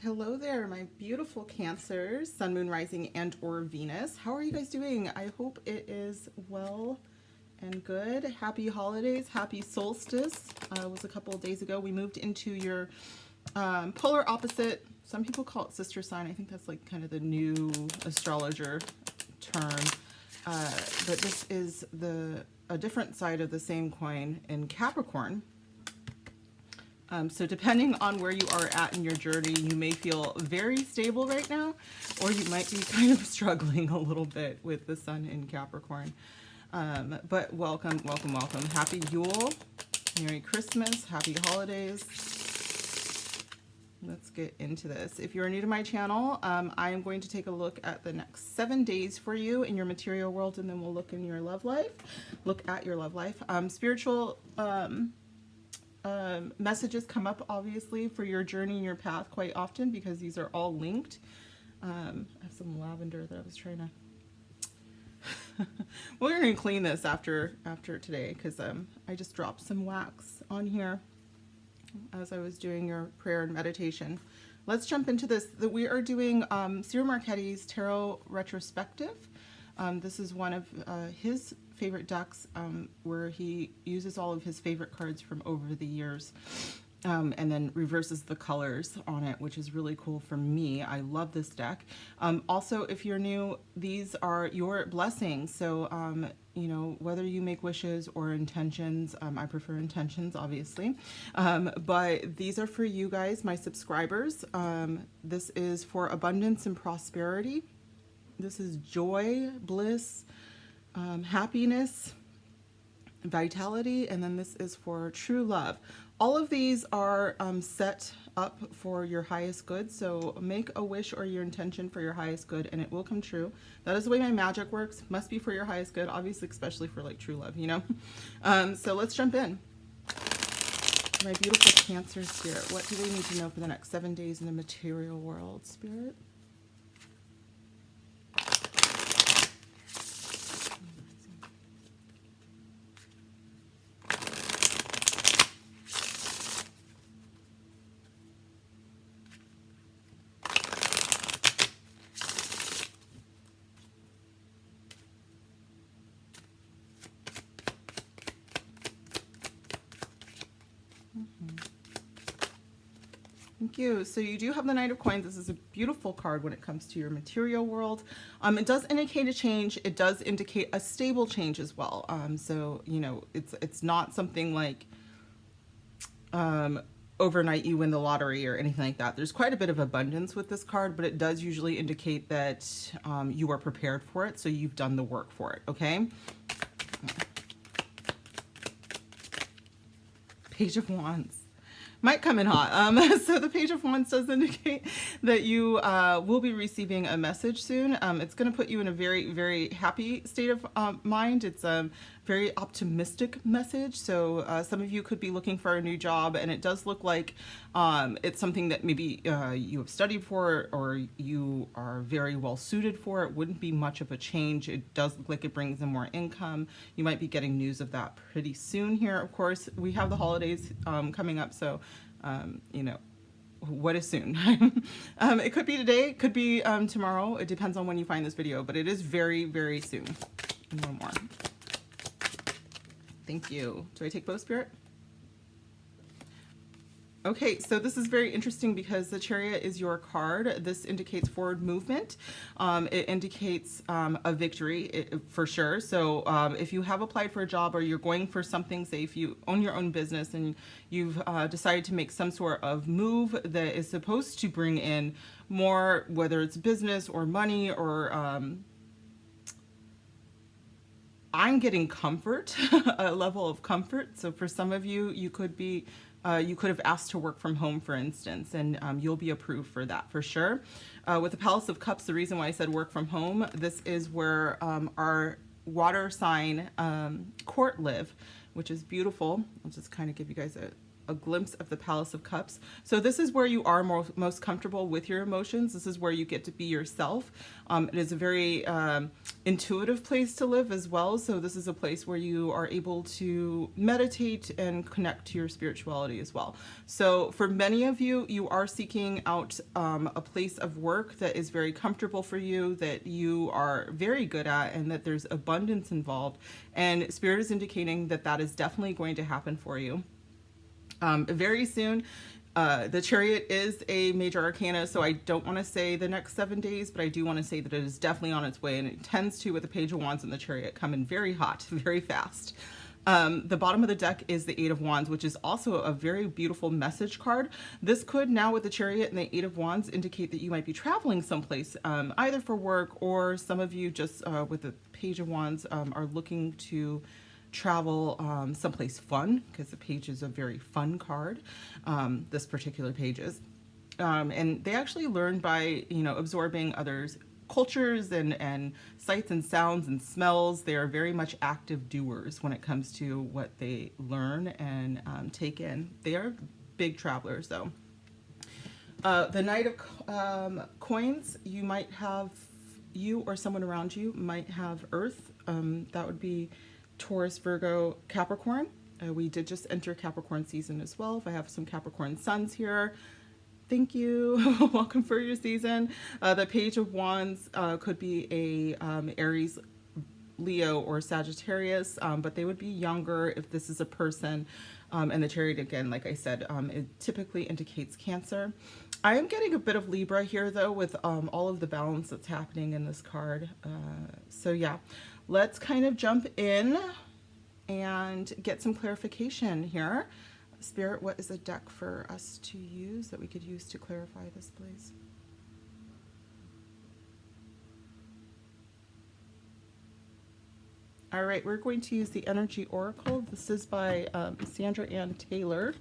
Hello there, my beautiful Cancers, Sun, Moon, Rising, and or Venus. How are you guys doing? I hope it is well and good. Happy holidays, happy solstice. It was a couple of days ago. We moved into your polar opposite. Some people call it sister sign. I think that's like kind of the new astrologer term. But this is a different side of the same coin in Capricorn. So depending on where you are at in your journey, you may feel very stable right now, or you might be kind of struggling a little bit with the sun in Capricorn. But welcome, welcome, welcome. Happy Yule, Merry Christmas, Happy Holidays. Let's get into this. If you're new to my channel, I am going to take a look at the next 7 days for you in your material world, and then we'll look in your love life. Look at your love life. Spiritual messages come up obviously for your journey and your path quite often because these are all linked. I have some lavender that I was trying to we're going to clean this after today because I just dropped some wax on here as I was doing your prayer and meditation. Let's jump into this. We are doing Ciro Marchetti's Tarot Retrospective. This is one of his favorite decks where he uses all of his favorite cards from over the years and then reverses the colors on it, which is really cool for me. I love this deck. Also, if you're new, these are your blessings. So, you know, whether you make wishes or intentions, I prefer intentions, obviously. But these are for you guys, my subscribers. This is for abundance and prosperity. This is joy, bliss, happiness, vitality, and then this is for true love. All of these are set up for your highest good, so make a wish or your intention for your highest good and it will come true. That is the way my magic works. Must be for your highest good, obviously, especially for like true love, you know. So let's jump in. My beautiful Cancer spirit, what do they need to know for the next 7 days in the material world, spirit? Thank you. So you do have the Knight of Coins. This is a beautiful card when it comes to your material world. It does indicate a change. It does indicate a stable change as well. So, you know, it's not something like overnight you win the lottery or anything like that. There's quite a bit of abundance with this card, but it does usually indicate that you are prepared for it. So you've done the work for it. Okay. Page of Wands. Might come in hot. So the Page of Wands does indicate that you will be receiving a message soon. It's going to put you in a very, very happy state of mind. It's a very optimistic message. So some of you could be looking for a new job, and it does look like it's something that maybe you have studied for or you are very well suited for. It wouldn't be much of a change. It does look like it brings in more income. You might be getting news of that pretty soon here. Of course, we have the holidays coming up, so you know, what is soon? It could be today, it could be tomorrow. It depends on when you find this video, but it is very, very soon. No more. Thank you. Do I take both, Spirit? Okay, so this is very interesting because the Chariot is your card. This indicates forward movement. It indicates a victory for sure. So if you have applied for a job or you're going for something, say if you own your own business and you've decided to make some sort of move that is supposed to bring in more, whether it's business or money or I'm getting comfort, a level of comfort. So for some of you, you could be you could have asked to work from home, for instance, and you'll be approved for that for sure. With the Palace of Cups, the reason why I said work from home, this is where our water sign court live, which is beautiful. I'll just kind of give you guys a a glimpse of the Palace of Cups. So this is where you are most comfortable with your emotions. This is where you get to be yourself. It is a very intuitive place to live as well. So this is a place where you are able to meditate and connect to your spirituality as well. So for many of you, you are seeking out a place of work that is very comfortable for you, that you are very good at, and that there's abundance involved. And Spirit is indicating that that is definitely going to happen for you very soon. The Chariot is a major arcana, so I don't want to say the next 7 days, but I do want to say that it is definitely on its way, and it tends to, with the Page of Wands and the Chariot, come in very hot, very fast. The bottom of the deck is the Eight of Wands, which is also a very beautiful message card. This could, now with the Chariot and the Eight of Wands, indicate that you might be traveling someplace, either for work, or some of you just with the Page of Wands are looking to travel someplace fun, because the page is a very fun card. This particular page is. And they actually learn by, absorbing others' cultures and sights and sounds and smells. They are very much active doers when it comes to what they learn and take in. They are big travelers, though. The Knight of Coins, you or someone around you might have Earth. That would be Taurus, Virgo, Capricorn. We did just enter Capricorn season as well. If I have some Capricorn suns here, thank you. Welcome for your season. The Page of Wands could be a Aries, Leo, or Sagittarius, but they would be younger if this is a person. And the Chariot, again, like I said, it typically indicates Cancer. I am getting a bit of Libra here, though, with all of the balance that's happening in this card. So yeah, let's kind of jump in and get some clarification here. Spirit, what is a deck for us to use that we could use to clarify this, please? All right, we're going to use the Energy Oracle. This is by Sandra Ann Taylor.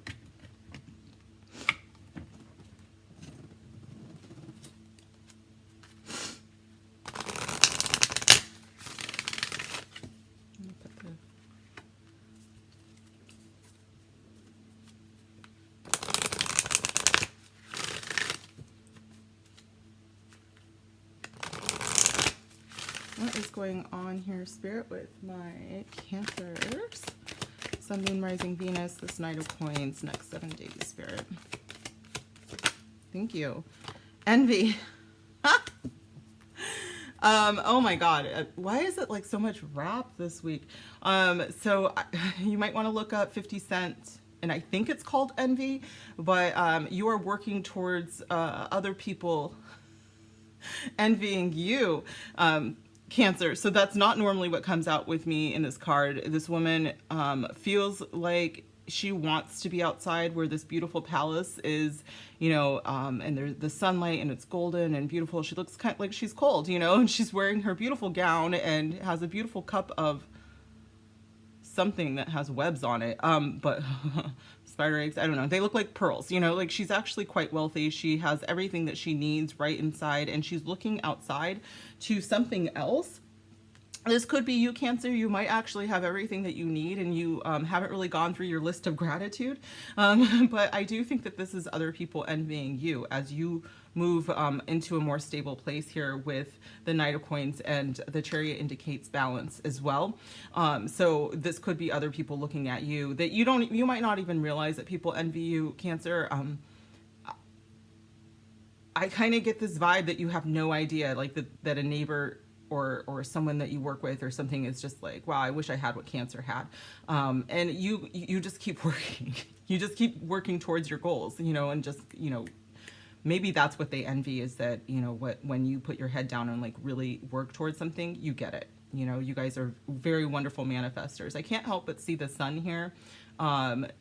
What is going on here, Spirit, with my Cancers? Sun, Moon, Rising, Venus, this Knight of Coins, next 7 days, Spirit. Thank you. Envy. Oh my God. Why is it like so much rap this week? So you might want to look up 50 Cent, and I think it's called Envy, but you are working towards other people envying you. Cancer. So that's not normally what comes out with me in this card. This woman feels like she wants to be outside where this beautiful palace is, and there's the sunlight and it's golden and beautiful. She looks kind of like she's cold, and she's wearing her beautiful gown and has a beautiful cup of something that has webs on it. But spider eggs, I don't know. They look like pearls, like she's actually quite wealthy. She has everything that she needs right inside, and she's looking outside to something else. This could be you, Cancer. You might actually have everything that you need, and you haven't really gone through your list of gratitude. But I do think that this is other people envying you as you move into a more stable place here with the Knight of Coins, and the Chariot indicates balance as well. So this could be other people looking at you that you might not even realize that people envy you, Cancer. I kind of get this vibe that you have no idea, like that a neighbor or someone that you work with or something is just like, wow, I wish I had what Cancer had. And you just keep working. You just keep working towards your goals, and just, maybe that's what they envy, is that, when you put your head down and like really work towards something, you get it. You guys are very wonderful manifestors. I can't help but see the sun here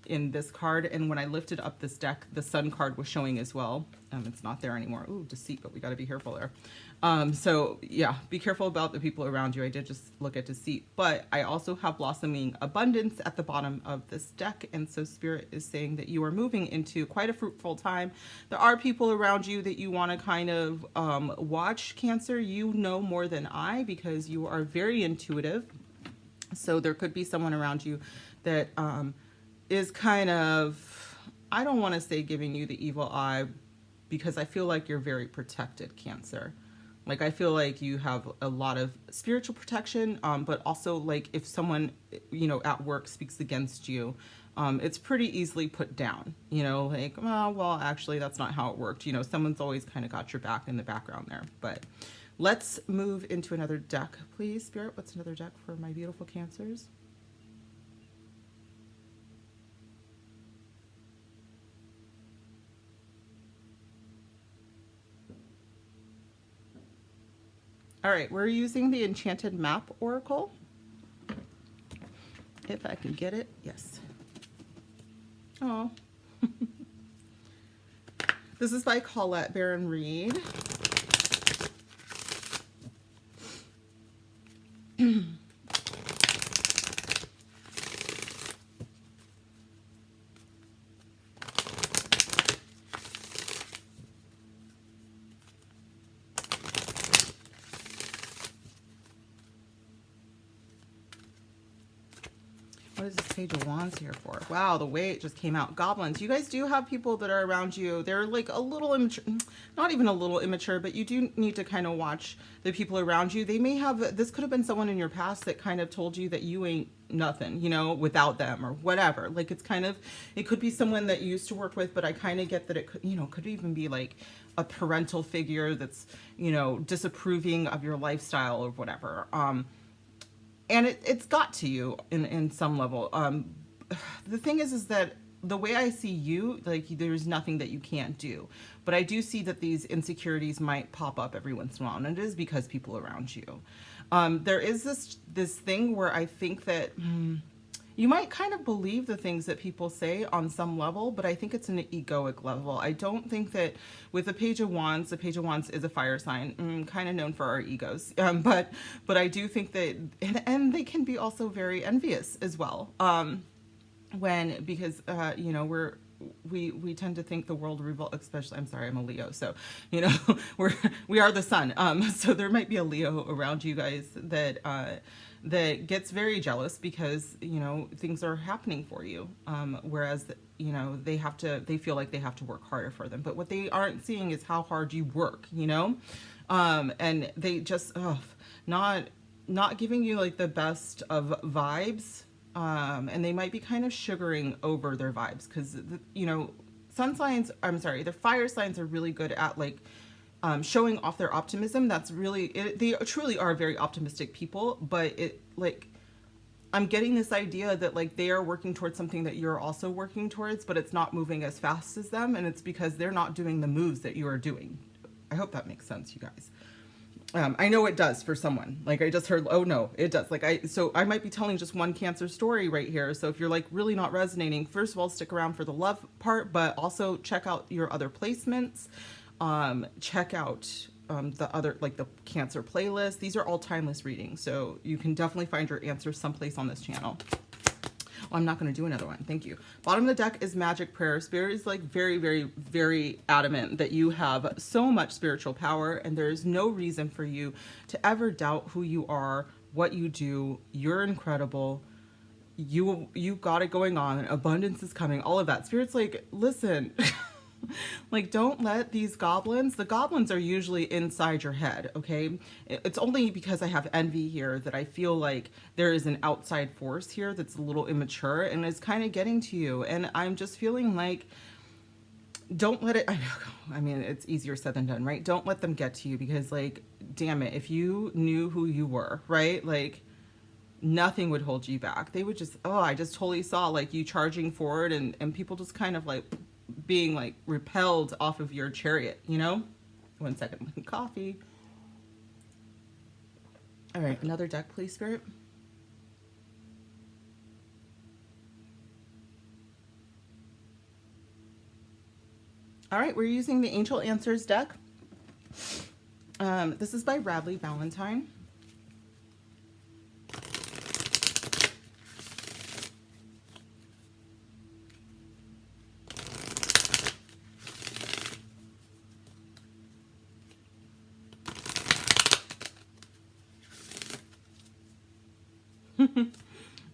in this card. And when I lifted up this deck, the sun card was showing as well. It's not there anymore. Ooh, deceit, but we got to be careful there. So yeah, be careful about the people around you. I did just look at deceit, but I also have blossoming abundance at the bottom of this deck. And so Spirit is saying that you are moving into quite a fruitful time. There are people around you that you want to kind of watch, Cancer. You know more than I, because you are very intuitive. So there could be someone around you that is kind of I don't want to say giving you the evil eye, because I feel like you're very protected, Cancer. Like, I feel like you have a lot of spiritual protection, but also, like, if someone, you know, at work speaks against you, it's pretty easily put down, you know, like, oh, well, actually, that's not how it worked. You know, someone's always kind of got your back in the background there. But let's move into another deck, please, Spirit. What's another deck for my beautiful Cancers? All right, we're using the Enchanted Map Oracle. If I can get it, yes. Oh. This is by Colette Baron Reed. What is this Page of Wands here for? Wow, the way it just came out. Goblins. You guys do have people that are around you. They're like a little immature, not even a little immature, but you do need to kind of watch the people around you. They may have, this could have been someone in your past that kind of told you that you ain't nothing, you know, without them or whatever. Like, it's kind of, it could be someone that you used to work with, but I kind of get that it could, you know, could even be like a parental figure that's, you know, disapproving of your lifestyle or whatever. And it's got to you in some level. The thing is that the way I see you, like, there's nothing that you can't do. But I do see that these insecurities might pop up every once in a while, and it is because people around you. There is this thing where I think that you might kind of believe the things that people say on some level, but I think it's an egoic level. I don't think that with the Page of Wands is a fire sign, kind of known for our egos. But I do think that, and they can be also very envious as well. Because you know, we tend to think the world revolves, especially, I'm sorry, I'm a Leo, so, you know, we are the sun. So there might be a Leo around you guys that gets very jealous because, you know, things are happening for you. Whereas, you know, they feel like they have to work harder for them. But what they aren't seeing is how hard you work, you know? And they just, not giving you like the best of vibes. And they might be kind of sugaring over their vibes because, you know, the fire signs are really good at like showing off their optimism. That's really it. They truly are very optimistic people, but it, like, I'm getting this idea that like they are working towards something that you're also working towards, but it's not moving as fast as them, and it's because they're not doing the moves that you are doing. I hope that makes sense, you guys. I know it does for someone. Like, I just heard, oh no, it does. Like, so I might be telling just one Cancer story right here. So if you're like really not resonating, first of all, stick around for the love part, but also check out your other placements. Check out the other, like the Cancer playlist. These are all timeless readings, so you can definitely find your answers someplace on this channel. Well, I'm not going to do another one. Thank you. Bottom of the deck is Magic Prayer. Spirit is like very, very, very adamant that you have so much spiritual power, and there's no reason for you to ever doubt who you are, what you do. You're incredible. You got it going on. Abundance is coming. All of that. Spirit's like, listen. Like, don't let these goblins, the goblins are usually inside your head, okay? It's only because I have envy here that I feel like there is an outside force here that's a little immature and is kind of getting to you. And I'm just feeling like, don't let it, I mean, it's easier said than done, right? Don't let them get to you, because, like, damn it, if you knew who you were, right? Like, nothing would hold you back. They would just, I just totally saw like you charging forward and people just kind of like being like repelled off of your chariot, you know? 1 second, coffee. All right, another deck, please, Spirit. All right, we're using the Angel Answers deck. This is by Radley Valentine.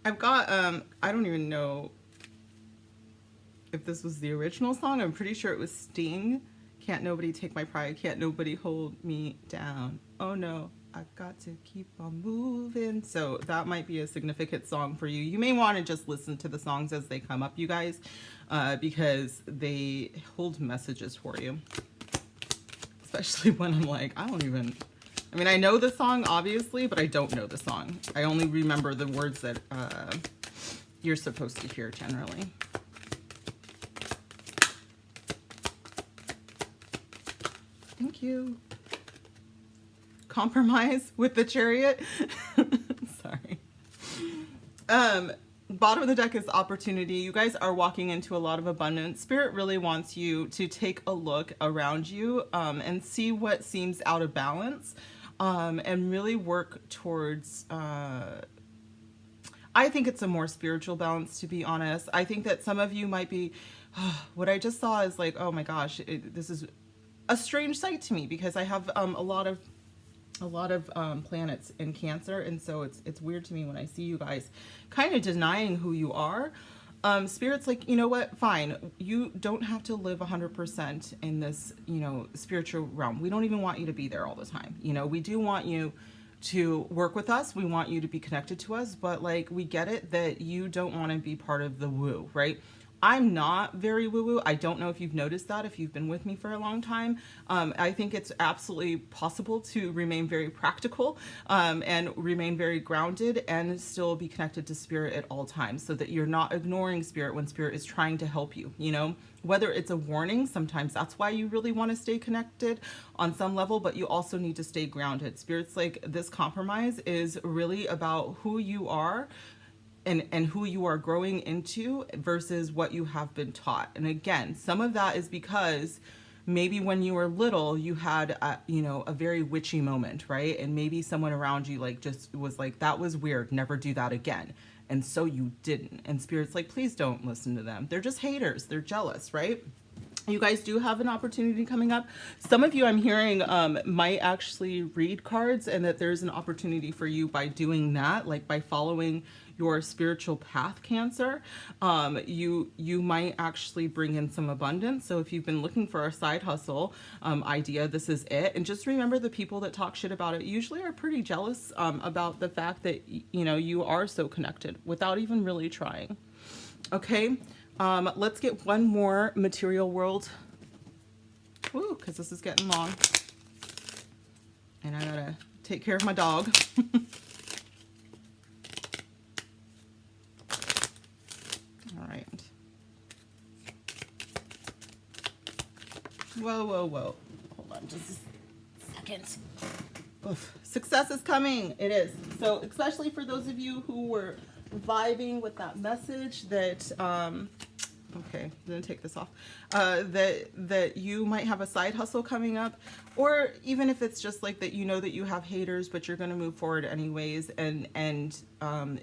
I've got, I don't even know if this was the original song. I'm pretty sure it was Sting. Can't nobody take my pride. Can't nobody hold me down. Oh no, I got to keep on moving. So that might be a significant song for you. You may want to just listen to the songs as they come up, you guys, because they hold messages for you. Especially when I'm like, I mean, I know the song, obviously, but I don't know the song. I only remember the words that you're supposed to hear generally. Thank you. Compromise with the Chariot. Sorry. Bottom of the deck is opportunity. You guys are walking into a lot of abundance. Spirit really wants you to take a look around you and see what seems out of balance, and really work towards, I think it's a more spiritual balance, to be honest. I think that some of you might be, what I just saw is like, oh my gosh, this is a strange sight to me, because I have a lot of planets in Cancer, and so it's weird to me when I see you guys kind of denying who you are. Spirit's like, you know what, fine, you don't have to live 100% in this, you know, spiritual realm. We don't even want you to be there all the time. You know, we do want you to work with us, we want you to be connected to us, but like, we get it that you don't want to be part of the woo, right? I'm not very woo-woo. I don't know if you've noticed that, if you've been with me for a long time. I think it's absolutely possible to remain very practical and remain very grounded and still be connected to Spirit at all times, so that you're not ignoring Spirit when Spirit is trying to help you, you know? Whether it's a warning, sometimes that's why you really want to stay connected on some level, but you also need to stay grounded. Spirit's like, this compromise is really about who you are, and who you are growing into versus what you have been taught. And again, some of that is because maybe when you were little, you had you know, a very witchy moment, right? And maybe someone around you like just was like, that was weird, never do that again. And so you didn't. And Spirit's like, please don't listen to them. They're just haters. They're jealous, right? You guys do have an opportunity coming up. Some of you, I'm hearing, might actually read cards, and that there's an opportunity for you by doing that, like by following your spiritual path, Cancer. You might actually bring in some abundance. So if you've been looking for a side hustle idea, this is it. And just remember, the people that talk shit about it usually are pretty jealous about the fact that, you know, you are so connected without even really trying. Okay. Let's get one more material world. Woo, because this is getting long. And I gotta take care of my dog. All right. Whoa, whoa, whoa. Hold on just a second. Oof. Success is coming. It is. So especially for those of you who were vibing with that message that okay, I'm gonna take this off, that you might have a side hustle coming up, or even if it's just like that, you know that you have haters, but you're gonna move forward anyways, and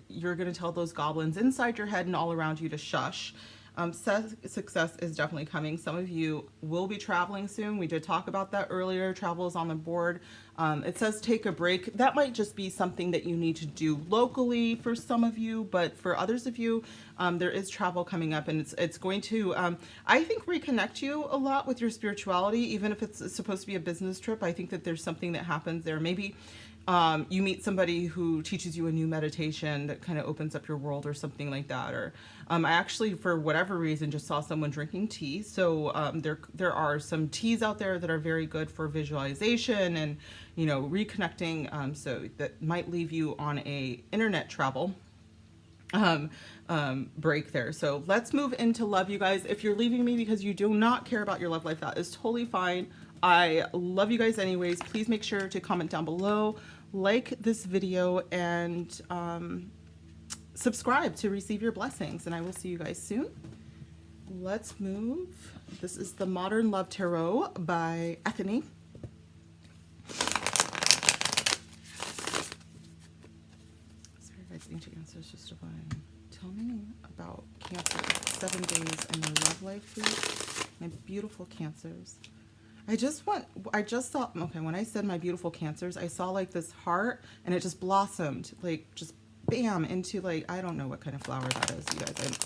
you're gonna tell those goblins inside your head and all around you to shush. Success is definitely coming. Some of you will be traveling soon. We did talk about that earlier. Travel is on the board. It says take a break. That might just be something that you need to do locally for some of you, but for others of you, there is travel coming up, and it's going to, I think, reconnect you a lot with your spirituality, even if it's supposed to be a business trip. I think that there's something that happens there. Maybe you meet somebody who teaches you a new meditation that kind of opens up your world or something like that. Or I actually, for whatever reason, just saw someone drinking tea. So there are some teas out there that are very good for visualization and, you know, reconnecting. So that might leave you on a internet travel break there. So let's move into love, you guys. If you're leaving me because you do not care about your love life, that is totally fine. I love you guys anyways. Please make sure to comment down below, like this video, and subscribe to receive your blessings. And I will see you guys soon. Let's move. This is the Modern Love Tarot by Ethany. Spirit guides, ancient ancestors, divine. Tell me about Cancer. 7 days in their love life, please. My beautiful Cancers. I just saw, okay, when I said my beautiful Cancers, I saw like this heart, and it just blossomed, like just bam, into like, I don't know what kind of flower that is, you guys.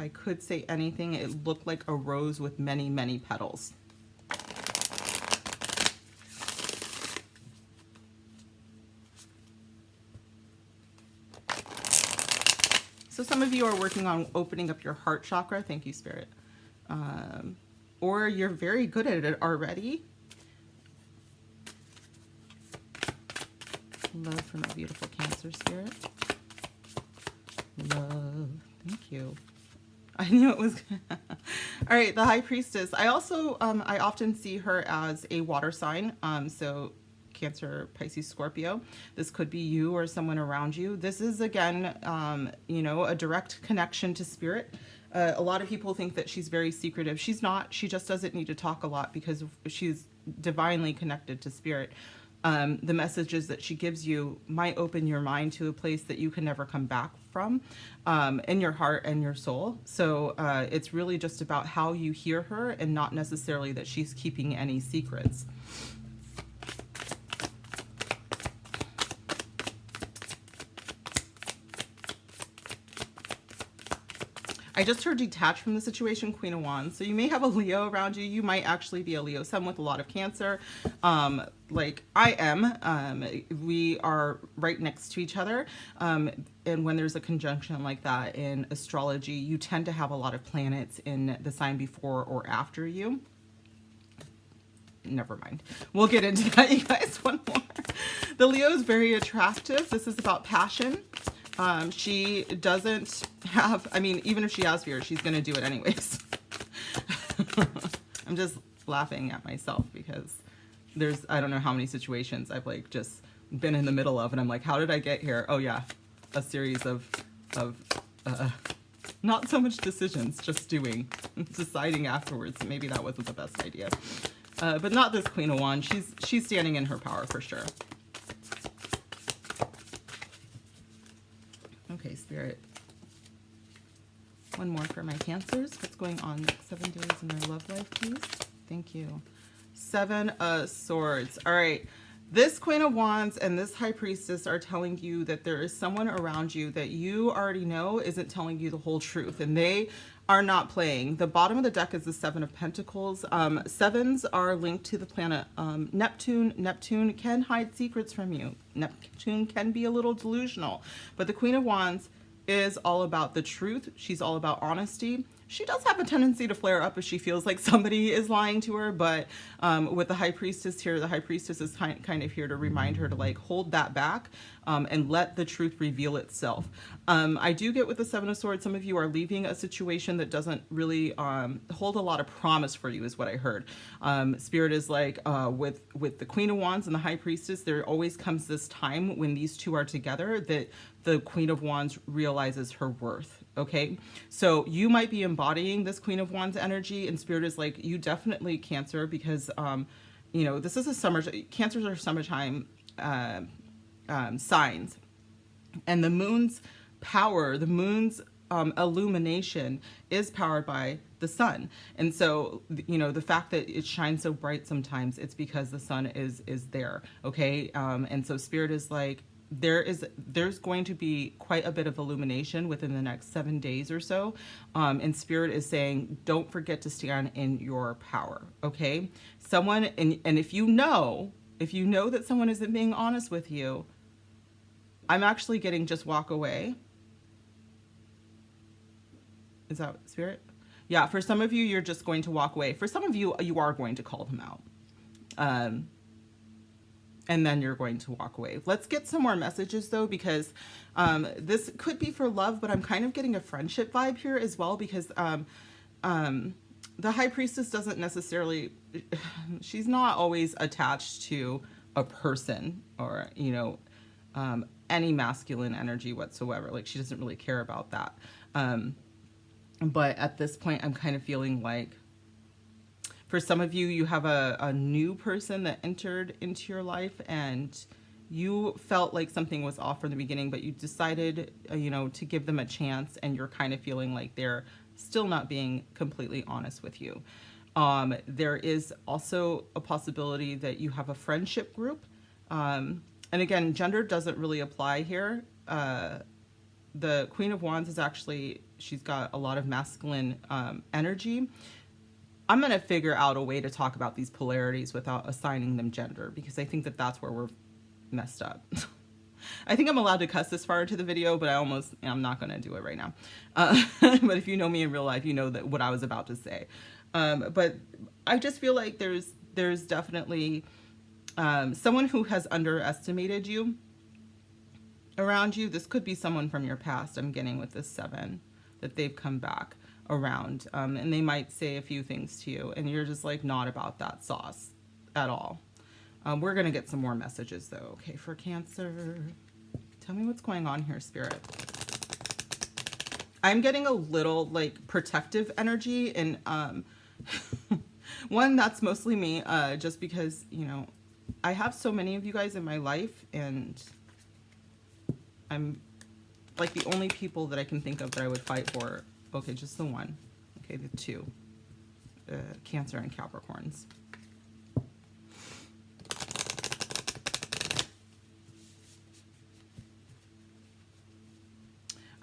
if I could say anything, it looked like a rose with many, many petals. So some of you are working on opening up your heart chakra. Thank you, Spirit. Or you're very good at it already. Love from a beautiful Cancer, Spirit. Love. Thank you. I knew it was. All right, the High Priestess. I also, I often see her as a water sign. So Cancer, Pisces, Scorpio. This could be you or someone around you. This is, again, you know, a direct connection to spirit. A lot of people think that she's very secretive. She's not. She just doesn't need to talk a lot because she's divinely connected to spirit. The messages that she gives you might open your mind to a place that you can never come back from, in your heart and your soul. So it's really just about how you hear her and not necessarily that she's keeping any secrets. I just heard detach from the situation, Queen of Wands. So you may have a Leo around you. You might actually be a Leo, some with a lot of Cancer. Like I am. We are right next to each other. And when there's a conjunction like that in astrology, you tend to have a lot of planets in the sign before or after you. Never mind. We'll get into that, you guys, one more. The Leo is very attractive. This is about passion. She doesn't have, I mean, even if she has fear, she's going to do it anyways. I'm just laughing at myself because there's, I don't know how many situations I've like just been in the middle of and I'm like, how did I get here? Oh yeah, a series of not so much decisions, just deciding afterwards. Maybe that wasn't the best idea. But not this Queen of Wands. She's standing in her power for sure. Okay, Spirit. One more for my Cancers. What's going on next 7 days in their love life, please? Thank you. 7 of Swords. All right. This Queen of Wands and this High Priestess are telling you that there is someone around you that you already know isn't telling you the whole truth, and they are not playing. The bottom of the deck is the 7 of Pentacles. Sevens are linked to the planet Neptune. Neptune can hide secrets from you. Neptune can be a little delusional, but the Queen of Wands is all about the truth. She's all about honesty. She does have a tendency to flare up if she feels like somebody is lying to her, but with the High Priestess here, the High Priestess is kind of here to remind her to like hold that back and let the truth reveal itself. I do get with the 7 of Swords, some of you are leaving a situation that doesn't really hold a lot of promise for you is what I heard. Spirit is like with the Queen of Wands and the High Priestess, there always comes this time when these two are together that the Queen of Wands realizes her worth. Okay, so you might be embodying this Queen of Wands energy, and Spirit is like, you definitely, Cancer, because you know, this is a summer, Cancers are summertime signs, and the moon's power, the moon's illumination is powered by the sun. And so, you know, the fact that it shines so bright sometimes, it's because the sun is there. Okay, and so Spirit is like, there's going to be quite a bit of illumination within the next 7 days or so, and Spirit is saying, don't forget to stand in your power. Okay, someone, and if you know that someone isn't being honest with you, I'm actually getting just walk away. Is that Spirit? Yeah, for some of you, you're just going to walk away. For some of you, you are going to call them out. And then you're going to walk away. Let's get some more messages though, because this could be for love, but I'm kind of getting a friendship vibe here as well, because the High Priestess doesn't necessarily, she's not always attached to a person or, you know, any masculine energy whatsoever. Like, she doesn't really care about that. But at this point, I'm kind of feeling like, for some of you, you have a new person that entered into your life and you felt like something was off from the beginning, but you decided, you know, to give them a chance, and you're kind of feeling like they're still not being completely honest with you. There is also a possibility that you have a friendship group. And again, gender doesn't really apply here. the Queen of Wands is actually, she's got a lot of masculine energy. I'm going to figure out a way to talk about these polarities without assigning them gender, because I think that that's where we're messed up. I think I'm allowed to cuss this far into the video, but I'm not going to do it right now. But if you know me in real life, you know that what I was about to say. But I just feel like there's definitely someone who has underestimated you around you. This could be someone from your past, I'm getting with this 7, that they've come back around, and they might say a few things to you and you're just like not about that sauce at all. We're gonna get some more messages though. Okay, for Cancer, tell me what's going on here, Spirit. I'm getting a little like protective energy, and one, that's mostly me, just because, you know, I have so many of you guys in my life, and I'm like the only people that I can think of that I would fight for. Okay, just the one. Okay, the 2. Cancer and Capricorns.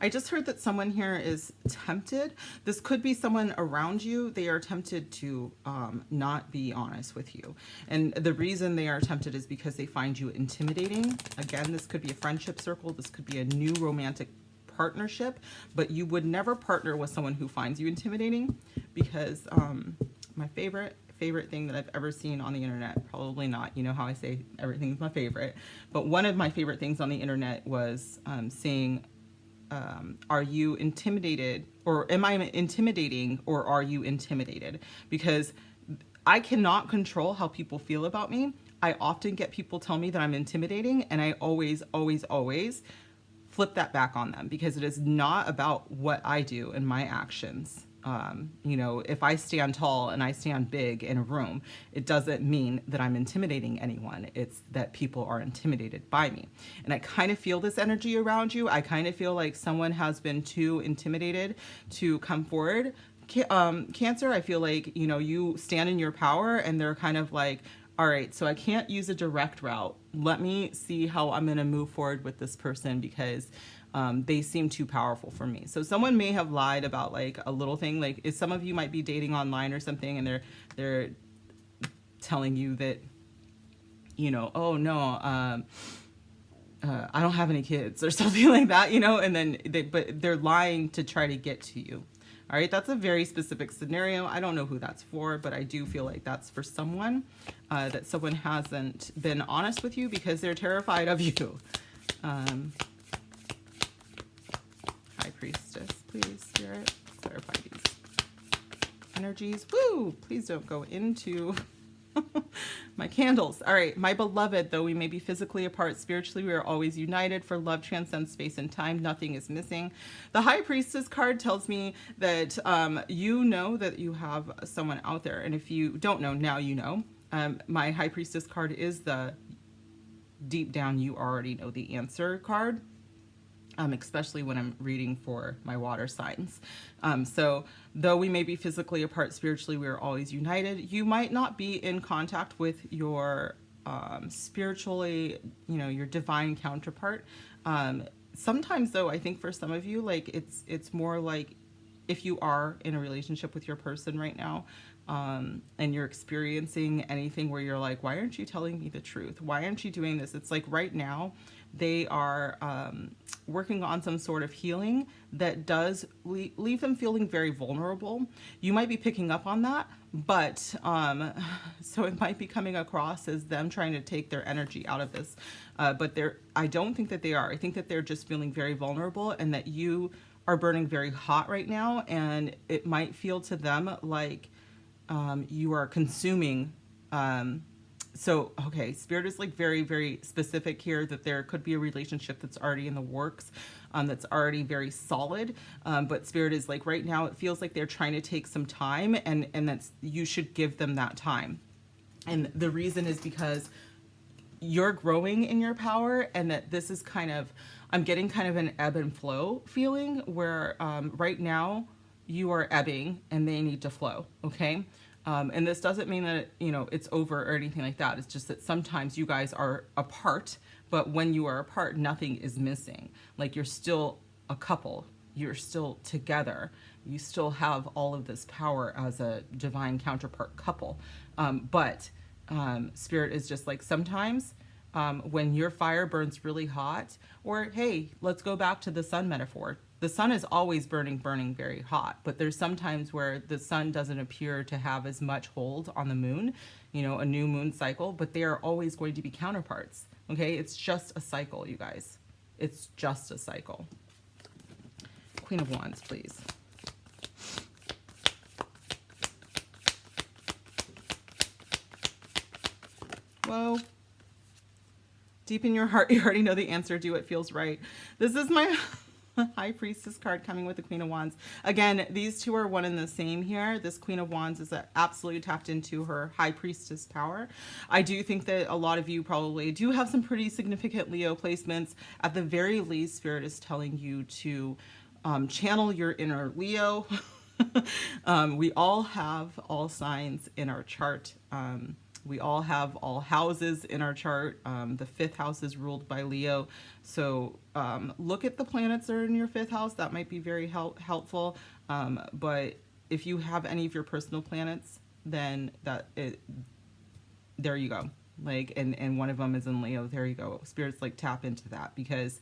I just heard that someone here is tempted. This could be someone around you. They are tempted to not be honest with you. And the reason they are tempted is because they find you intimidating. Again, this could be a friendship circle. This could be a new romantic partnership, but you would never partner with someone who finds you intimidating, because my favorite thing that I've ever seen on the internet, probably not, you know how I say everything's my favorite, but one of my favorite things on the internet was saying, are you intimidated, or am I intimidating, or are you intimidated? Because I cannot control how people feel about me. I often get people tell me that I'm intimidating, and I always flip that back on them, because it is not about what I do and my actions. You know, if I stand tall and I stand big in a room, it doesn't mean that I'm intimidating anyone. It's that people are intimidated by me. And I kind of feel this energy around you. I kind of feel like someone has been too intimidated to come forward. Cancer, I feel like, you know, you stand in your power, and they're kind of like, all right, so I can't use a direct route. Let me see how I'm going to move forward with this person, because they seem too powerful for me. So someone may have lied about like a little thing. Like, if some of you might be dating online or something, and they're telling you that, you know, oh no, I don't have any kids or something like that, you know, and then but they're lying to try to get to you. All right, that's a very specific scenario. I don't know who that's for, but I do feel like that's for someone, that someone hasn't been honest with you because they're terrified of you. High Priestess, please, Spirit, clarify these energies. Woo! Please don't go into my candles. All right, my beloved, though we may be physically apart, spiritually we are always united, for love transcends space and time. Nothing is missing. The High Priestess card tells me that you know that you have someone out there, and if you don't know, now you know. My High Priestess card is the deep down you already know the answer card. Especially when I'm reading for my water signs. So though we may be physically apart, spiritually we are always united. You might not be in contact with your spiritually, you know, your divine counterpart. Sometimes though, I think for some of you, like it's more like if you are in a relationship with your person right now, and you're experiencing anything where you're like, why aren't you telling me the truth? Why aren't you doing this? It's like right now they are working on some sort of healing that does leave them feeling very vulnerable. You might be picking up on that, but so it might be coming across as them trying to take their energy out of this. But I don't think that they are. I think that they're just feeling very vulnerable, and that you are burning very hot right now, and it might feel to them like you are consuming. So, okay, Spirit is like very, very specific here that there could be a relationship that's already in the works, that's already very solid. But Spirit is like right now, it feels like they're trying to take some time, and that's, you should give them that time. And the reason is because you're growing in your power, and that this is kind of, I'm getting kind of an ebb and flow feeling where right now you are ebbing and they need to flow, okay? And this doesn't mean that, you know, it's over or anything like that. It's just that sometimes you guys are apart, but when you are apart, nothing is missing. Like you're still a couple. You're still together. You still have all of this power as a divine counterpart couple. But Spirit is just like, sometimes when your fire burns really hot, or hey, let's go back to the sun metaphor. The sun is always burning very hot, but there's sometimes where the sun doesn't appear to have as much hold on the moon, you know, a new moon cycle, but they are always going to be counterparts. Okay, it's just a cycle, you guys. It's just a cycle. Queen of Wands, please. Whoa. Deep in your heart, you already know the answer. Do what feels right. This is my High Priestess card coming with the Queen of Wands. Again, these two are one and the same here. This Queen of Wands is absolutely tapped into her High Priestess power. I do think that a lot of you probably do have some pretty significant Leo placements. At the very least, Spirit is telling you to channel your inner Leo. We all have all signs in our chart. We all have all houses in our chart. The fifth house is ruled by Leo. So look at the planets that are in your fifth house. That might be very helpful. But if you have any of your personal planets, then there you go. Like, and one of them is in Leo. There you go. Spirits like tap into that, because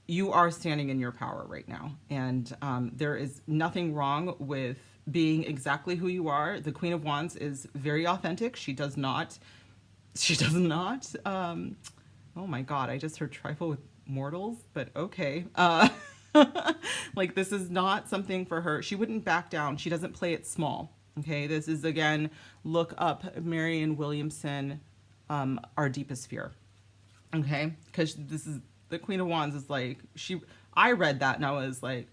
you are standing in your power right now. And there is nothing wrong with being exactly who you are. The Queen of Wands is very authentic. She does not, oh my God, I just heard trifle with mortals, but okay. Like, this is not something for her. She wouldn't back down. She doesn't play it small. Okay. This is, again, look up Marianne Williamson, Our Deepest Fear. Okay. Cause this is, the Queen of Wands is like, I read that and I was like,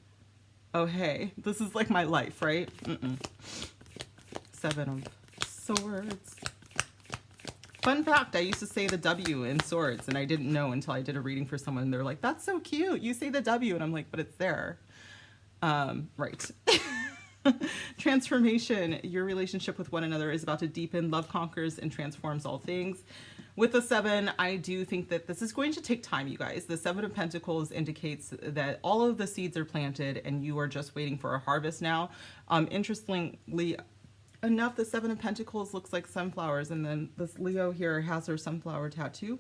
oh, hey, this is like my life, right? Seven of Swords. Fun fact, I used to say the W in Swords, and I didn't know until I did a reading for someone. They're like, that's so cute. You say the W. And I'm like, but it's there. Right. Transformation. Your relationship with one another is about to deepen. Love conquers and transforms all things. With the seven, I do think that this is going to take time, you guys. The Seven of Pentacles indicates that all of the seeds are planted and you are just waiting for a harvest now. Interestingly enough, the Seven of Pentacles looks like sunflowers, and then this Leo here has her sunflower tattoo.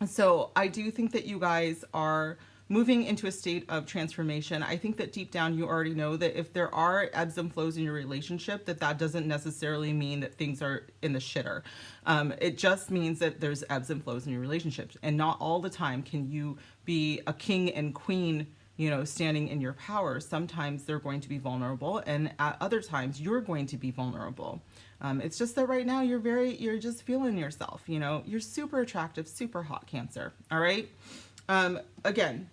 So I do think that you guys are moving into a state of transformation. I think that deep down you already know that if there are ebbs and flows in your relationship, that doesn't necessarily mean that things are in the shitter. It just means that there's ebbs and flows in your relationships, and not all the time can you be a king and queen, you know, standing in your power. Sometimes they're going to be vulnerable, and at other times you're going to be vulnerable. It's just that right now you're just feeling yourself, you know, you're super attractive, super hot, Cancer. All right. Again,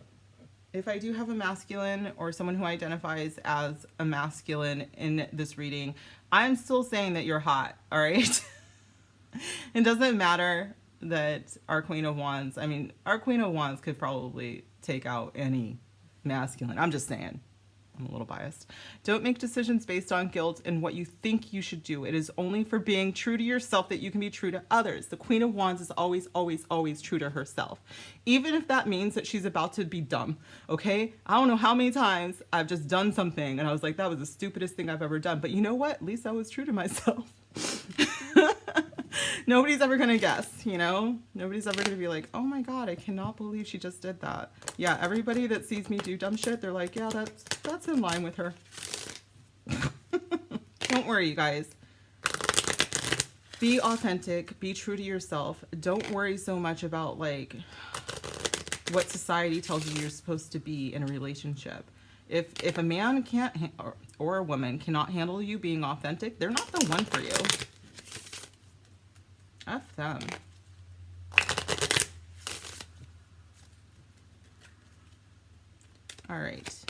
if I do have a masculine or someone who identifies as a masculine in this reading, I'm still saying that you're hot, all right? It doesn't matter that our Queen of Wands, I mean, our Queen of Wands could probably take out any masculine. I'm just saying. I'm a little biased. Don't make decisions based on guilt and what you think you should do. It is only for being true to yourself that you can be true to others. The Queen of Wands is always, always, always true to herself. Even if that means that she's about to be dumb, okay? I don't know how many times I've just done something and I was like, that was the stupidest thing I've ever done. But you know what? At least I was true to myself. Nobody's ever going to guess, you know? Nobody's ever going to be like, oh my God, I cannot believe she just did that. Yeah, everybody that sees me do dumb shit, they're like, yeah, that's in line with her. Don't worry, you guys. Be authentic. Be true to yourself. Don't worry so much about, like, what society tells you you're supposed to be in a relationship. If a man can't, or a woman cannot handle you being authentic, they're not the one for you. F them. All right.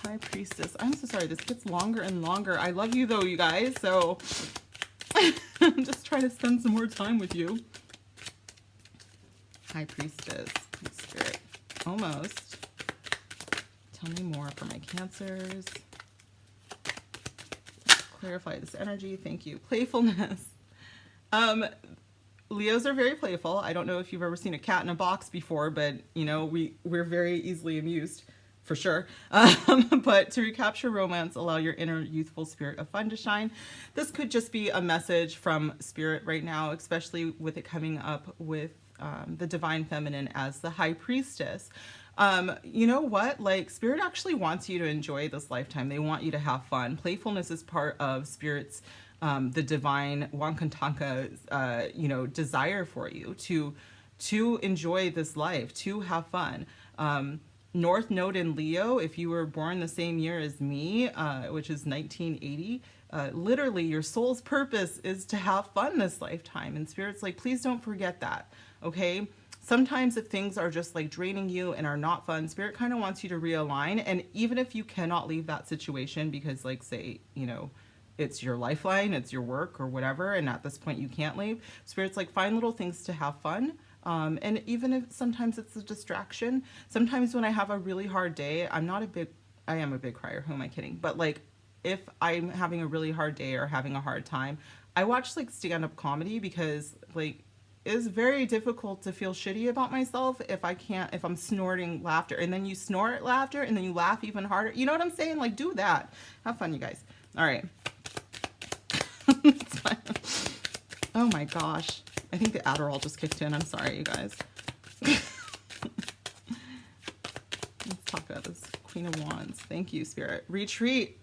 High Priestess. I'm so sorry. This gets longer and longer. I love you though, you guys. So I'm just trying to spend some more time with you. High Priestess. Spirit. Almost. Tell me more for my Cancers. Clarify this energy. Thank you. Playfulness. Leos are very playful. I don't know if you've ever seen a cat in a box before, but you know, we're very easily amused, for sure. But to recapture romance, allow your inner youthful spirit of fun to shine. This could just be a message from spirit right now, especially with it coming up with the divine feminine as the high priestess. You know what? Like, spirit actually wants you to enjoy this lifetime. They want you to have fun. Playfulness is part of spirit's the divine Wankantanka, you know, desire for you to enjoy this life, to have fun. North Node in Leo, if you were born the same year as me, which is 1980, literally your soul's purpose is to have fun this lifetime. And spirit's like, please don't forget that, okay? Sometimes if things are just like draining you and are not fun, spirit kind of wants you to realign. And even if you cannot leave that situation because, like, say, you know, it's your lifeline, it's your work or whatever, and at this point you can't leave, spirit's like, find little things to have fun. And even if sometimes it's a distraction, sometimes when I have a really hard day, I am a big crier, who am I kidding? But like, if I'm having a really hard day or having a hard time, I watch like stand-up comedy because like, it's very difficult to feel shitty about myself if I'm snorting laughter, and then you snort laughter and then you laugh even harder. You know what I'm saying? Like, do that. Have fun, you guys. All right. Oh my gosh. I think the Adderall just kicked in. I'm sorry, you guys. Let's talk about this Queen of Wands. Thank you, Spirit. Retreat.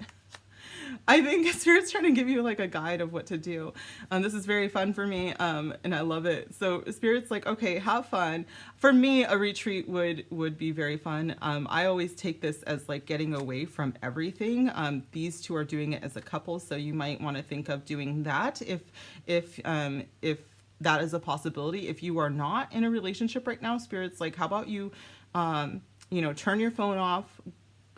I think Spirit's trying to give you like a guide of what to do. This is very fun for me, and I love it. So Spirit's like, okay, have fun. For me, a retreat would be very fun. I always take this as like getting away from everything. These two are doing it as a couple, so you might want to think of doing that if that is a possibility. If you are not in a relationship right now, Spirit's like, how about you, you know, turn your phone off.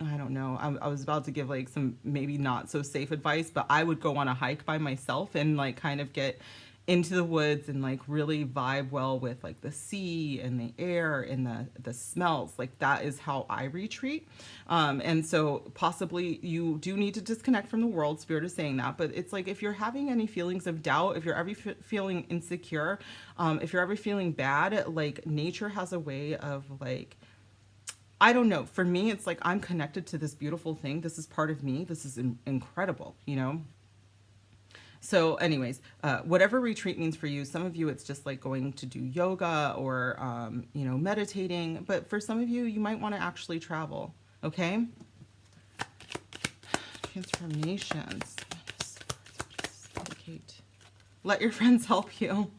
I don't know. I was about to give like some maybe not so safe advice, but I would go on a hike by myself and like kind of get into the woods and like really vibe well with like the sea and the air and the smells. Like, that is how I retreat. And so possibly you do need to disconnect from the world. Spirit is saying that, but it's like, if you're having any feelings of doubt, if you're ever feeling insecure, if you're ever feeling bad, like, nature has a way of like, I don't know. For me, it's like, I'm connected to this beautiful thing. This is part of me. This is incredible, you know? So anyways, whatever retreat means for you, some of you, it's just like going to do yoga or, you know, meditating. But for some of you, you might want to actually travel. Okay. Transformations. Let your friends help you.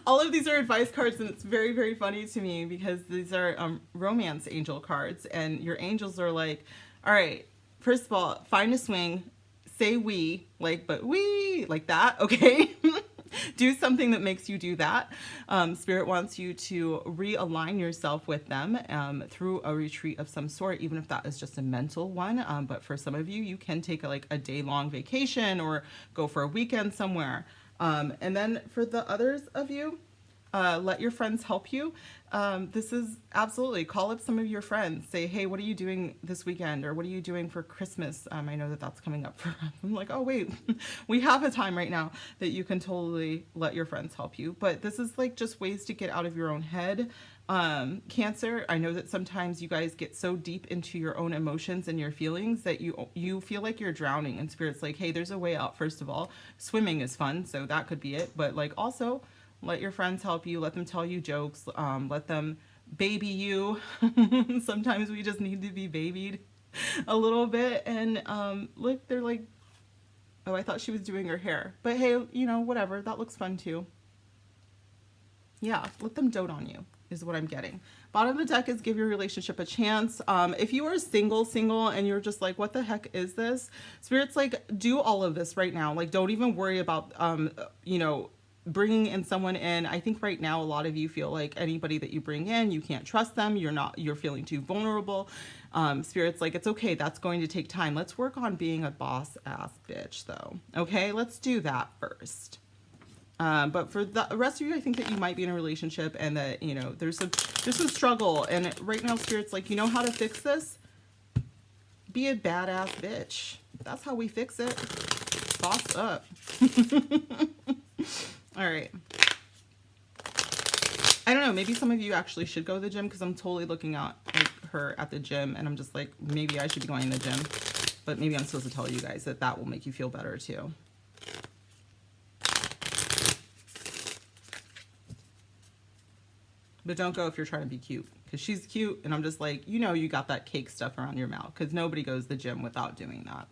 All of these are advice cards, and it's very, very funny to me because these are romance angel cards, and your angels are like, all right, first of all, find a swing, say we, like, but we, like that, okay? Do something that makes you do that. Spirit wants you to realign yourself with them through a retreat of some sort, even if that is just a mental one. But for some of you, you can take a day-long vacation or go for a weekend somewhere. And then for the others of you, let your friends help you. This is absolutely, call up some of your friends. Say, hey, what are you doing this weekend? Or what are you doing for Christmas? I know that that's coming up for, I'm like, oh wait, we have a time right now that you can totally let your friends help you. But this is like just ways to get out of your own head. Cancer, I know that sometimes you guys get so deep into your own emotions and your feelings that you feel like you're drowning, and Spirit's like, hey, there's a way out. First of all, swimming is fun, so that could be it. But like, also let your friends help you, let them tell you jokes, let them baby you. Sometimes we just need to be babied a little bit. And look, they're like, oh, I thought she was doing her hair, but hey, you know, whatever, that looks fun too. Yeah, let them dote on you is what I'm getting. Bottom of the deck is give your relationship a chance. If you are single and you're just like, what the heck is this? Spirit's like, do all of this right now. Like, don't even worry about, you know, bringing in someone in. I think right now a lot of you feel like anybody that you bring in, you can't trust them. You're feeling too vulnerable. Spirit's like, it's okay. That's going to take time. Let's work on being a boss ass bitch though. Okay, let's do that first. But for the rest of you, I think that you might be in a relationship and that, you know, there's a struggle. And right now, Spirit's like, you know how to fix this? Be a badass bitch. That's how we fix it. Boss up. All right. I don't know, maybe some of you actually should go to the gym, because I'm totally looking at like her at the gym and I'm just like, maybe I should be going to the gym. But maybe I'm supposed to tell you guys that that will make you feel better too. But don't go if you're trying to be cute, because she's cute and I'm just like, you know, you got that cake stuff around your mouth, because nobody goes to the gym without doing that.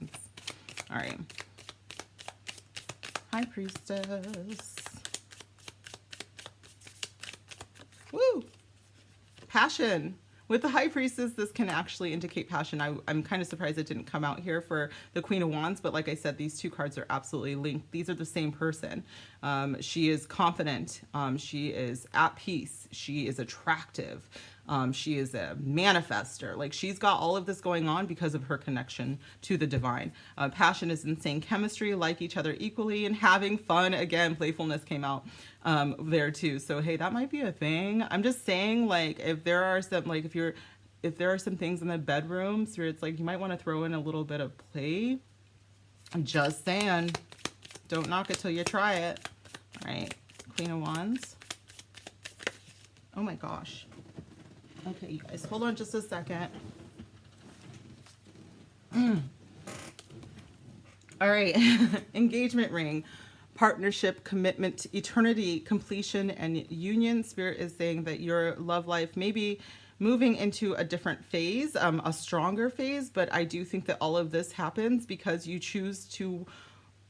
All right. Hi, Priestess. Woo! Passion. With the High Priestess, this can actually indicate passion. I'm kind of surprised it didn't come out here for the Queen of Wands, but like I said, these two cards are absolutely linked. These are the same person. She is confident. She is at peace. She is attractive. She is a manifester. Like, she's got all of this going on because of her connection to the divine. Passion is insane chemistry, like each other equally, and having fun. Again, playfulness came out there too. So hey, that might be a thing. I'm just saying, like, if there are some, like, if there are some things in the bedrooms where it's like you might want to throw in a little bit of play. I'm just saying, don't knock it till you try it. All right, Queen of Wands. Oh my gosh. Okay, you guys, hold on just a second. All right, engagement ring, partnership, commitment, eternity, completion, and union. Spirit is saying that your love life may be moving into a different phase, a stronger phase, but I do think that all of this happens because you choose to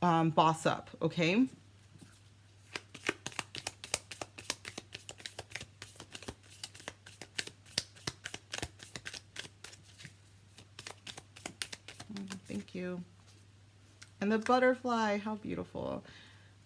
boss up, okay? Thank you. And the butterfly, how beautiful.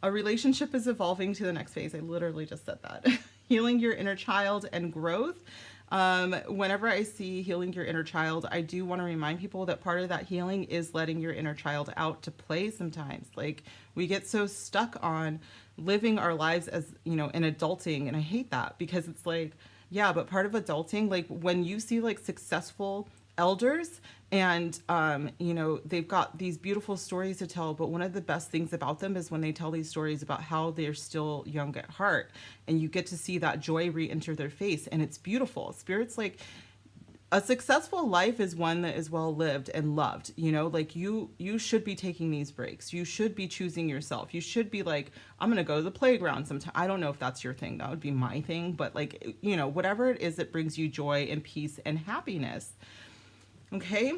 A relationship is evolving to the next phase. I literally just said that. Healing your inner child and growth. Whenever I see healing your inner child, I do want to remind people that part of that healing is letting your inner child out to play sometimes. Like, we get so stuck on living our lives as, you know, in adulting. And I hate that, because it's like, yeah, but part of adulting, like when you see like successful elders and you know, they've got these beautiful stories to tell, but one of the best things about them is when they tell these stories about how they're still young at heart, and you get to see that joy re-enter their face, and it's beautiful. Spirit's like, a successful life is one that is well lived and loved. You know, like you should be taking these breaks. You should be choosing yourself. You should be like, I'm gonna go to the playground sometime. I don't know if that's your thing. That would be my thing. But like, you know, whatever it is that brings you joy and peace and happiness. Okay.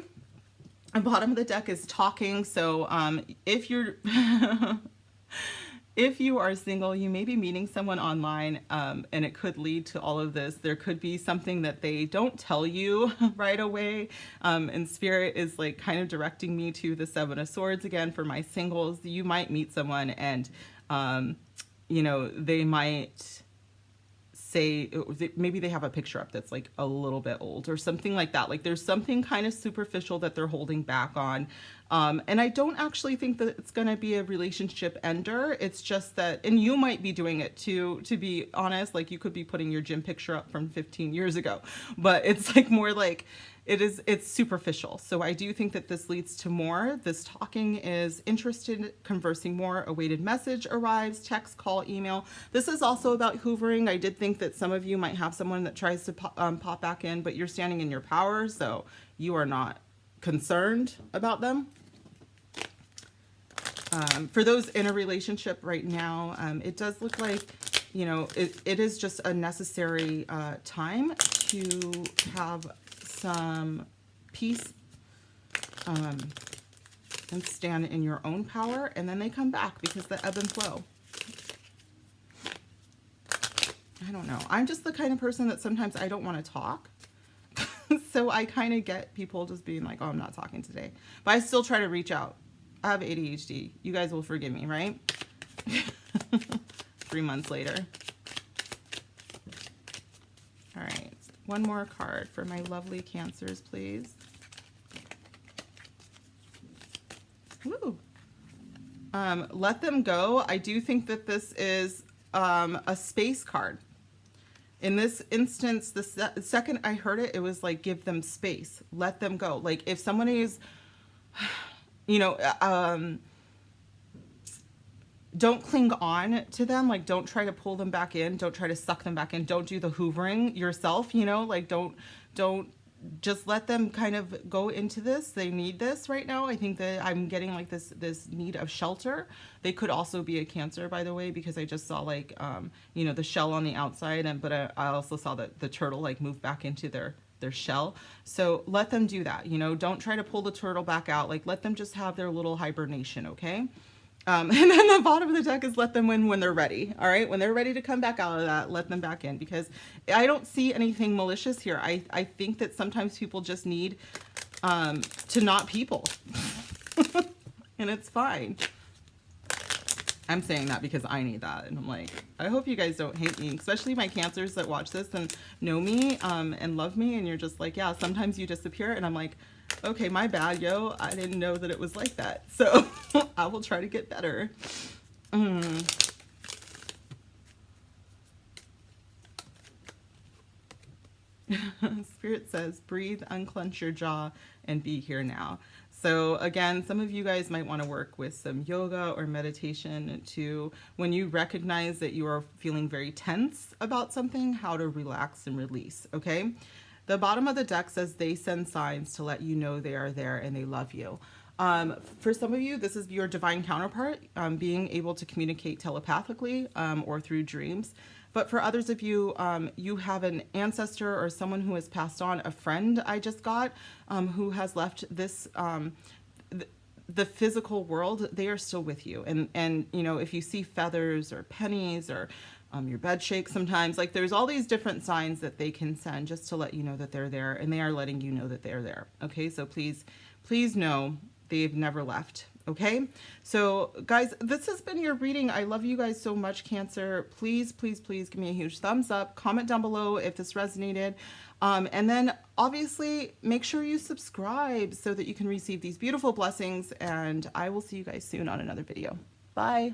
And bottom of the deck is talking. So if you're if you are single, you may be meeting someone online, and it could lead to all of this. There could be something that they don't tell you right away. And Spirit is like kind of directing me to the Seven of Swords again for my singles. You might meet someone and, you know, they might say, maybe they have a picture up that's like a little bit old or something like that. Like, there's something kind of superficial that they're holding back on. And I don't actually think that it's going to be a relationship ender. It's just that, and you might be doing it too, to be honest. Like, you could be putting your gym picture up from 15 years ago, but it's like more like, it's superficial. So I do think that this leads to more. This talking is interested, conversing more, awaited message arrives, text, call, email. This is also about hoovering. I did think that some of you might have someone that tries to pop back in, but you're standing in your power, so you are not concerned about them. For those in a relationship right now, it does look like, you know, it is just a necessary time to have some peace and stand in your own power, and then they come back because the ebb and flow. I don't know. I'm just the kind of person that sometimes I don't want to talk. So I kind of get people just being like, oh, I'm not talking today. But I still try to reach out. I have ADHD. You guys will forgive me, right? 3 months later. All right. One more card for my lovely Cancers, please. Woo. Let them go. I do think that this is a space card. In this instance, the second I heard it, it was like, give them space. Let them go. Like, if someone is, you know, don't cling on to them. Like, don't try to pull them back in. Don't try to suck them back in. Don't do the hoovering yourself, you know, like don't just let them kind of go into this. They need this right now. I think that I'm getting like this need of shelter. They could also be a Cancer, by the way, because I just saw like, you know, the shell on the outside, and but I also saw that the turtle like move back into their shell. So let them do that. You know, don't try to pull the turtle back out. Like, let them just have their little hibernation. Okay. And then the bottom of the deck is let them win when they're ready. All right. When they're ready to come back out of that, let them back in, because I don't see anything malicious here. I think that sometimes people just need to not people and it's fine. I'm saying that because I need that. And I'm like, I hope you guys don't hate me, especially my Cancers that watch this and know me and love me. And you're just like, yeah, sometimes you disappear. And I'm like, okay, my bad, yo. I didn't know that it was like that. So I will try to get better. Spirit says, breathe, unclench your jaw, and be here now. So again, some of you guys might want to work with some yoga or meditation to, when you recognize that you are feeling very tense about something, how to relax and release, okay? The bottom of the deck says they send signs to let you know they are there and they love you. For some of you, this is your divine counterpart, being able to communicate telepathically or through dreams. But for others of you, you have an ancestor or someone who has passed on, a friend I just got, who has left this, the physical world. They are still with you. And you know, if you see feathers or pennies or your bed shakes sometimes, like there's all these different signs that they can send just to let you know that they're there, and they are letting you know that they're there. Okay, so please know they've never left. Okay, so guys, this has been your reading. I love you guys so much, Cancer. Please give me a huge thumbs up. Comment down below if this resonated. And then obviously make sure you subscribe so that you can receive these beautiful blessings. And I will see you guys soon on another video. Bye.